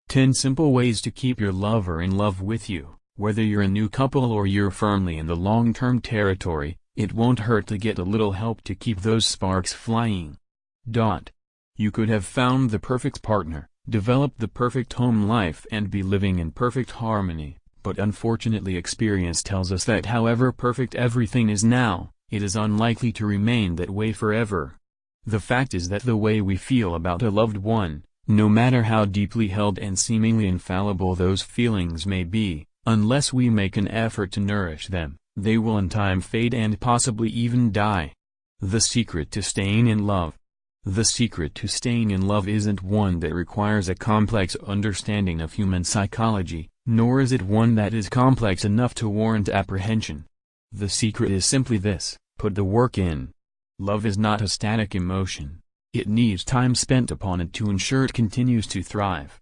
10 simple ways to keep your lover in love with you. Whether you're a new couple or you're firmly in the long-term territory, it won't hurt to get a little help to keep those sparks flying. You could have found the perfect partner, developed the perfect home life and be living in perfect harmony, but unfortunately experience tells us that however perfect everything is now, it is unlikely to remain that way forever. The fact is that the way we feel about a loved one, no matter how deeply held and seemingly infallible those feelings may be, unless we make an effort to nourish them, they will in time fade and possibly even die. The secret to staying in love. The secret to staying in love isn't one that requires a complex understanding of human psychology, nor is it one that is complex enough to warrant apprehension. The secret is simply this: put the work in. Love is not a static emotion. It needs time spent upon it to ensure it continues to thrive.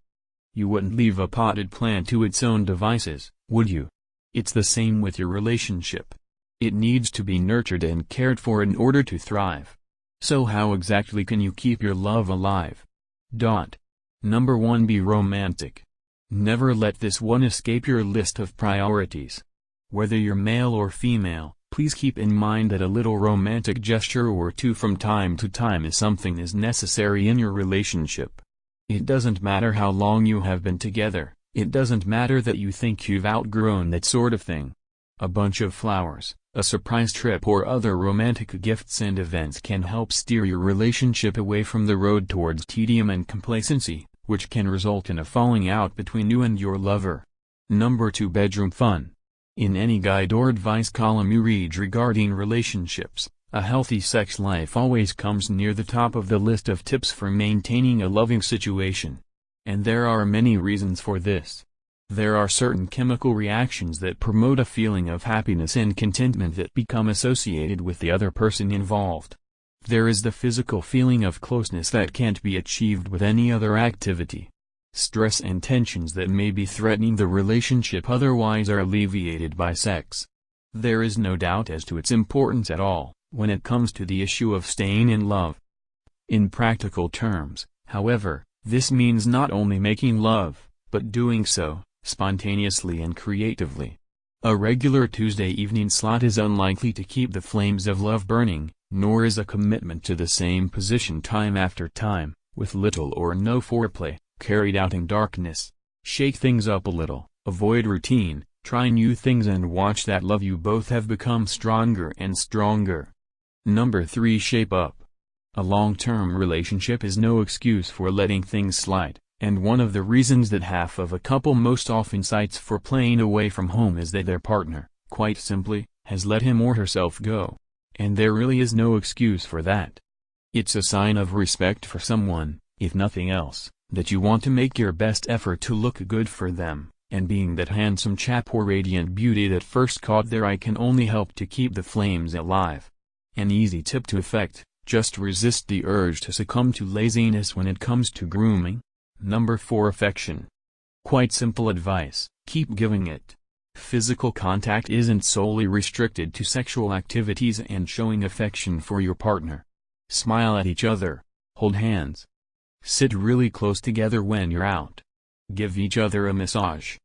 You wouldn't leave a potted plant to its own devices, would you? It's the same with your relationship. It needs to be nurtured and cared for in order to thrive. So how exactly can you keep your love alive? Number 1. Be romantic. Never let this one escape your list of priorities. Whether you're male or female, please keep in mind that a little romantic gesture or two from time to time is something is necessary in your relationship. It doesn't matter how long you have been together, it doesn't matter that you think you've outgrown that sort of thing. A bunch of flowers, a surprise trip or other romantic gifts and events can help steer your relationship away from the road towards tedium and complacency, which can result in a falling out between you and your lover. Number 2. Bedroom fun. In any guide or advice column you read regarding relationships, a healthy sex life always comes near the top of the list of tips for maintaining a loving situation. And there are many reasons for this. There are certain chemical reactions that promote a feeling of happiness and contentment that become associated with the other person involved. There is the physical feeling of closeness that can't be achieved with any other activity. Stress and tensions that may be threatening the relationship otherwise are alleviated by sex. There is no doubt as to its importance at all, when it comes to the issue of staying in love. In practical terms, however, this means not only making love, but doing so spontaneously and creatively. A regular Tuesday evening slot is unlikely to keep the flames of love burning, nor is a commitment to the same position time after time, with little or no foreplay, carried out in darkness. Shake things up a little, avoid routine, try new things and watch that love you both have become stronger and stronger. Number 3. Shape up. A long-term relationship is no excuse for letting things slide. And one of the reasons that half of a couple most often cites for playing away from home is that their partner, quite simply, has let him or herself go. And there really is no excuse for that. It's a sign of respect for someone, if nothing else, that you want to make your best effort to look good for them, and being that handsome chap or radiant beauty that first caught their eye can only help to keep the flames alive. An easy tip to effect: just resist the urge to succumb to laziness when it comes to grooming. Number 4. Affection. Quite simple advice: keep giving it. Physical contact isn't solely restricted to sexual activities and showing affection for your partner. Smile at each other. Hold hands. Sit really close together when you're out. Give each other a massage.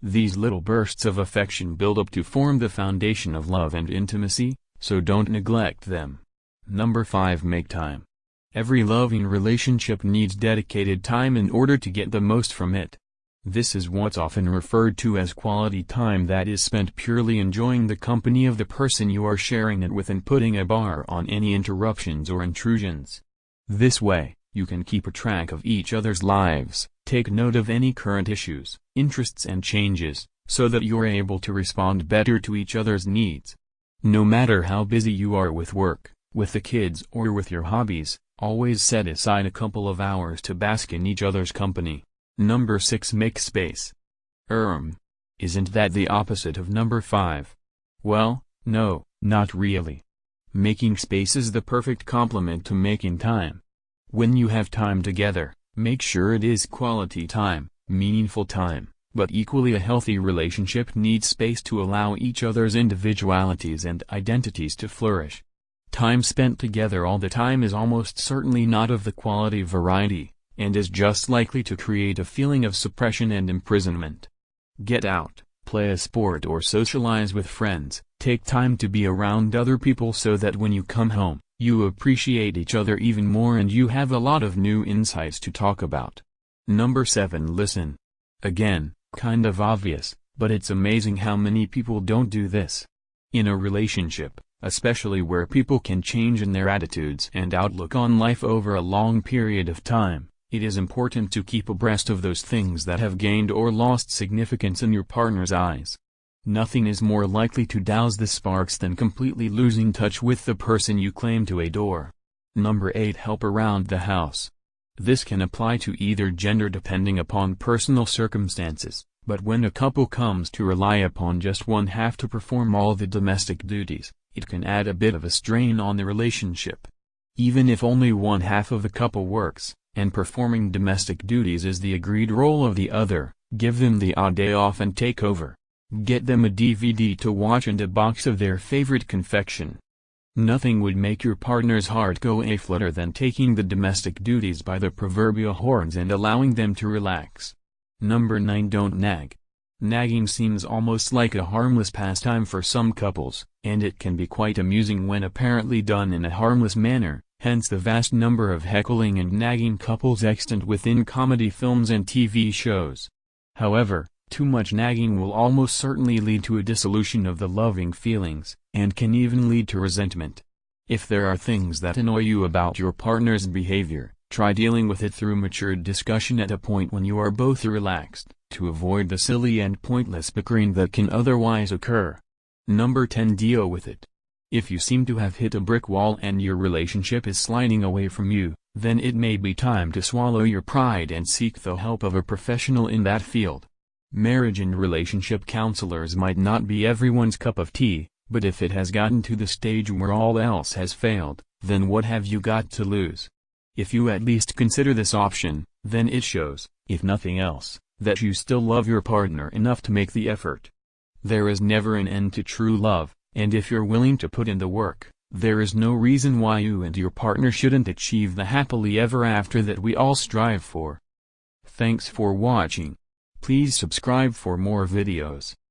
These little bursts of affection build up to form the foundation of love and intimacy, so don't neglect them. Number 5. Make time. Every loving relationship needs dedicated time in order to get the most from it. This is what's often referred to as quality time, that is spent purely enjoying the company of the person you are sharing it with and putting a bar on any interruptions or intrusions. This way, you can keep a track of each other's lives, take note of any current issues, interests and changes, so that you're able to respond better to each other's needs. No matter how busy you are with work, with the kids or with your hobbies, always set aside a couple of hours to bask in each other's company. Number 6. Make space. Isn't that the opposite of number 5? Well, no, not really. Making space is the perfect complement to making time. When you have time together, make sure it is quality time, meaningful time, but equally a healthy relationship needs space to allow each other's individualities and identities to flourish. Time spent together all the time is almost certainly not of the quality variety, and is just likely to create a feeling of suppression and imprisonment. Get out, play a sport or socialize with friends, take time to be around other people so that when you come home, you appreciate each other even more and you have a lot of new insights to talk about. Number 7. Listen. Again, kind of obvious, but it's amazing how many people don't do this. In a relationship, especially where people can change in their attitudes and outlook on life over a long period of time, it is important to keep abreast of those things that have gained or lost significance in your partner's eyes. Nothing is more likely to douse the sparks than completely losing touch with the person you claim to adore. Number 8. Help around the house. This can apply to either gender depending upon personal circumstances, but when a couple comes to rely upon just one half to perform all the domestic duties, it can add a bit of a strain on the relationship. Even if only one half of the couple works, and performing domestic duties is the agreed role of the other, give them the odd day off and take over. Get them a DVD to watch and a box of their favorite confection. Nothing would make your partner's heart go aflutter than taking the domestic duties by the proverbial horns and allowing them to relax. Number 9. Don't nag. Nagging seems almost like a harmless pastime for some couples, and it can be quite amusing when apparently done in a harmless manner, hence the vast number of heckling and nagging couples extant within comedy films and TV shows. However, too much nagging will almost certainly lead to a dissolution of the loving feelings, and can even lead to resentment. If there are things that annoy you about your partner's behavior, try dealing with it through matured discussion at a point when you are both relaxed, to avoid the silly and pointless bickering that can otherwise occur. Number 10. Deal with it. If you seem to have hit a brick wall and your relationship is sliding away from you, then it may be time to swallow your pride and seek the help of a professional in that field. Marriage and relationship counselors might not be everyone's cup of tea, but if it has gotten to the stage where all else has failed, then what have you got to lose? If you at least consider this option, then it shows, if nothing else, that you still love your partner enough to make the effort. There is never an end to true love, and if you're willing to put in the work, there is no reason why you and your partner shouldn't achieve the happily ever after that we all strive for. Thanks for watching. Please subscribe for more videos.